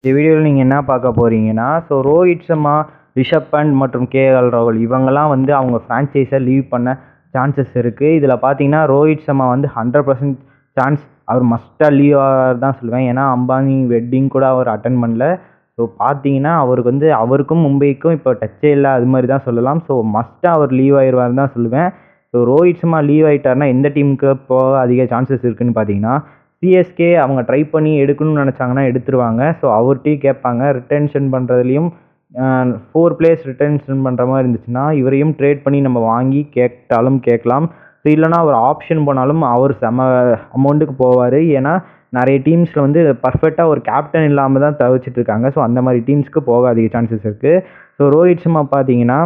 இந்த வீடியோவில் நீங்கள் என்ன பார்க்க போகிறீங்கன்னா, ரோஹித் சர்மா, ரிஷப் பண்ட் மற்றும் கேஎல் ராகுல் இவங்கெல்லாம் அவங்க ஃப்ரான்ச்சைஸை லீவ் பண்ண சான்சஸ் இருக்குது. இதில் பார்த்தீங்கன்னா ரோஹித் சர்மா 100% சான்ஸ் அவர் மஸ்ட்டாக லீவ் ஆகிறார் தான் சொல்லுவேன். ஏன்னா அம்பானி வெட்டிங் கூட அவர் அட்டன் பண்ணல. பார்த்தீங்கன்னா அவருக்கு அவருக்கும் மும்பைக்கும் இப்போ டச்சே இல்லை, அது மாதிரி தான் சொல்லலாம். மஸ்ட்டாக அவர் லீவ் ஆயிடுவார் தான் சொல்லுவேன். ரோஹித் சர்மா லீவ் ஆகிட்டார்னா எந்த டீமுக்கு போக அதிக சான்சஸ் இருக்குதுன்னு பார்த்தீங்கன்னா, சிஎஸ்கே அவங்க ட்ரை பண்ணி எடுக்கணும்னு நினச்சாங்கன்னா எடுத்துருவாங்க. அவர்கிட்டையும் கேட்பாங்க. ரிட்டென்ஷன் பண்ணுறதுலையும் 4 பிளேயர்ஸ் ரிட்டென்ஷன் பண்ணுற மாதிரி இருந்துச்சுன்னா இவரையும் ட்ரேட் பண்ணி நம்ம வாங்கி கேட்கலாம். இல்லைனா அவர் ஆப்ஷன் போனாலும் அவர் செம அமௌண்ட்டுக்கு போவார். ஏன்னா நிறைய டீம்ஸில் பர்ஃபெக்டாக ஒரு கேப்டன் இல்லாமல் தான் தவிச்சிட்டு இருக்காங்க. அந்த மாதிரி டீம்ஸ்க்கு போக அதிக சான்சஸ் இருக்குது. ரோஹித் சர்மா பார்த்தீங்கன்னா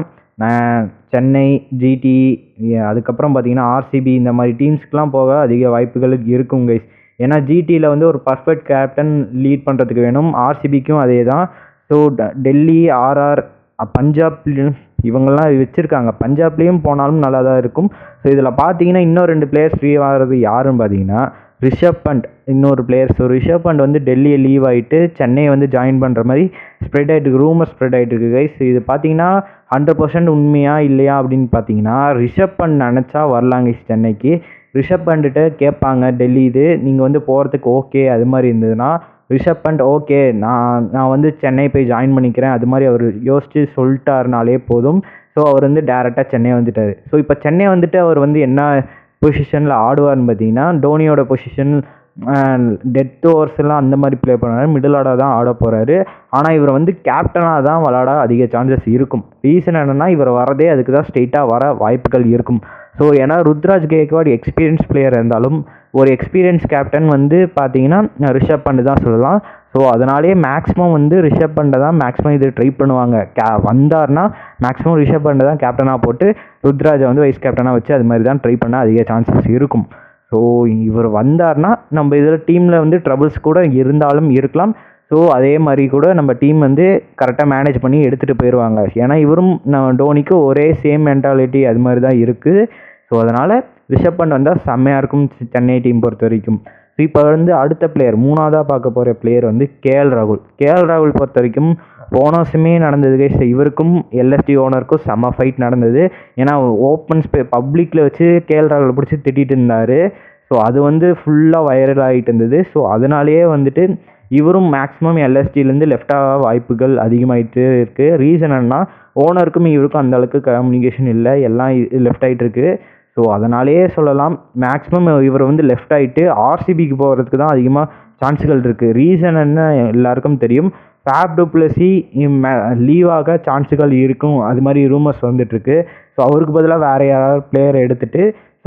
சென்னை, ஜிடி, அதுக்கப்புறம் பார்த்தீங்கன்னா ஆர்சிபி இந்த மாதிரி டீம்ஸ்க்கெலாம் போக அதிக வாய்ப்புகள் இருக்கும் கைஸ். ஏன்னா ஜிடியில் ஒரு பர்ஃபெக்ட் கேப்டன் லீட் பண்ணுறதுக்கு வேணும். ஆர்சிபிக்கும் அதே தான். டெல்லி, ஆர்ஆர், பஞ்சாப் இவங்கெல்லாம் வச்சுருக்காங்க. பஞ்சாப்லேயும் போனாலும் நல்லா தான் இருக்கும். இதில் பார்த்தீங்கன்னா இன்னும் 2 பிளேயர்ஸ் ஃப்ரீ ஆகிறது யாருன்னு பார்த்தீங்கன்னா ரிஷப் பண்ட், இன்னொரு பிளேயர். ரிஷப் பண்ட் டெல்லியை லீவ் ஆகிட்டு சென்னையை ஜாயின் பண்ணுற மாதிரி ஸ்ப்ரெட் ஆகிட்டு இருக்கு, ரூமர் ஸ்ப்ரெட் ஆகிட்டு இருக்கு கைஸ். இது பார்த்தீங்கன்னா 100% உண்மையா இல்லையா அப்படின்னு பார்த்தீங்கன்னா ரிஷப் பண்ட் நினச்சா வரலாங்க சென்னைக்கு. ரிஷப் பண்ட்டு கேட்பாங்க டெல்லி, நீங்கள் போகிறதுக்கு ஓகே அது மாதிரி இருந்ததுன்னா ரிஷப் பண்ட் ஓகே நான் சென்னை போய் ஜாயின் பண்ணிக்கிறேன் அது மாதிரி அவர் யோசித்து சொல்லிட்டாருனாலே போதும். அவர் டேரெக்டாக சென்னை வந்துட்டார். இப்போ சென்னை அவர் என்ன பொசிஷனில் ஆடுவார்னு பார்த்தீங்கன்னா டோனியோட பொசிஷன், டெத் ஓவர்ஸ் எல்லாம் அந்த மாதிரி ப்ளே பண்ணுறாரு. மிடில் ஆர்டர் தான் ஆட போகிறாரு. ஆனால் இவர் கேப்டனாக தான் விளாட அதிக சான்சஸ் இருக்கும். ரீசன் என்னென்னா இவர் வரதே அதுக்கு தான், ஸ்ட்ரெயிட்டாக வர வாய்ப்புகள் இருக்கும். ஏன்னா ருத்ராஜ் கேக்வாட் எக்ஸ்பீரியன்ஸ் பிளேயர் இருந்தாலும் ஒரு எக்ஸ்பீரியன்ஸ் கேப்டன் பார்த்தீங்கன்னா ரிஷப் பண்ட் தான் சொல்லலாம். அதனாலேயே மேக்ஸிமம் ரிஷப் பண்டை தான் மேக்ஸிமம் இது ட்ரை பண்ணுவாங்க. வந்தார்னா மேக்ஸிமம் ரிஷப் பண்டை தான் கேப்டனாக போட்டு ருத்ராஜை வைஸ் கேப்டனாக வச்சு அது மாதிரி தான் ட்ரை பண்ண அதிக சான்சஸ் இருக்கும். இவர் வந்தார்னா நம்ம இதில் டீமில் ட்ரபிள்ஸ் கூட இருந்தாலும் இருக்கலாம். அதே மாதிரி கூட நம்ம டீம் கரெக்டாக மேனேஜ் பண்ணி எடுத்துகிட்டு போயிடுவாங்க. ஏன்னா இவரும் டோனிக்கு ஒரே சேம் மென்டாலிட்டி அது மாதிரி தான் இருக்குது. அதனால் ரிஷப் பண்ட் வந்தால் செம்மையாக இருக்கும் சென்னை டீம் பொறுத்த வரைக்கும். இப்போ அடுத்த பிளேயர், மூணாவதாக பார்க்க போகிற பிளேயர் கேஎல் ராகுல். கேஎல் ராகுல் பொறுத்த வரைக்கும் போன வருஷமே நடந்தது. இவருக்கும் எல்எஸ்டி ஓனருக்கும் செம்ம ஃபைட் நடந்தது. ஏன்னா ஓப்பன் பப்ளிக்கில் வச்சு கேஎல் ராகுல் பிடிச்சி திட்டிகிட்டு இருந்தார். அது ஃபுல்லாக வைரல் ஆகிட்டு இருந்தது. அதனாலேயே இவரும் மேக்ஸிமம் எல்எஸ்டிலேருந்து லெஃப்டாக வாய்ப்புகள் அதிகமாகிட்டு இருக்குது. ரீசன் என்னன்னா ஓனருக்கும் இவருக்கும் அந்தளவுக்கு கம்யூனிகேஷன் இல்லை, எல்லாம் லெஃப்ட் ஆகிட்டு இருக்குது. அதனாலேயே சொல்லலாம் மேக்ஸிமம் இவர் லெஃப்ட் ஆகிட்டு ஆர்சிபிக்கு போகிறதுக்கு தான் அதிகமாக சான்ஸுகள் இருக்குது. ரீசன் என்ன எல்லாருக்கும் தெரியும். ஃபேப் டு பிளஸி லீவாக சான்ஸுகள் இருக்கும் அது மாதிரி ரூமர்ஸ் வந்துட்டுருக்கு. அவருக்கு பதிலாக வேறு யாராவது பிளேயரை எடுத்துகிட்டு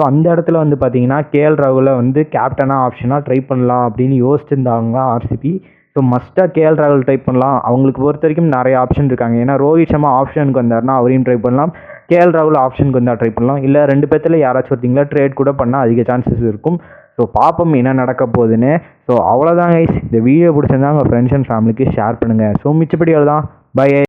அந்த இடத்துல பார்த்தீங்கன்னா கேஎல் ராகுலை கேப்டனாக ஆப்ஷனாக ட்ரை பண்ணலாம் அப்படின்னு யோசிச்சுருந்தாங்க ஆர்சிபி. மஸ்ட்டாக கேஎல் ராகுல் ட்ரை பண்ணலாம். அவங்களுக்கு பொறுத்த வரைக்கும் நிறைய ஆப்ஷன் இருக்காங்க. ஏன்னா ரோஹித் சர்மா ஆப்ஷனுக்கு வந்தார்னா அவரையும் ட்ரை பண்ணலாம், கேஎல் ராகுல் ஆப்ஷனுக்கு வந்தால் ட்ரை பண்ணலாம், இல்லை 2 பேர்த்தில் யாராச்சும் ஒருத்தீங்களா ட்ரேட் கூட பண்ணால் அதிக சான்சஸ் இருக்கும். பார்ப்போம் என்ன நடக்க போகுதுன்னு. அவ்வளோதான் கைஸ். இந்த வீடியோ பிடிச்சிருந்தா உங்கள் ஃப்ரெண்ட்ஸ் அண்ட் ஃபேமிலிக்கு ஷேர் பண்ணுங்கள். மிச்சப்படி அவ்வளோதான். பை.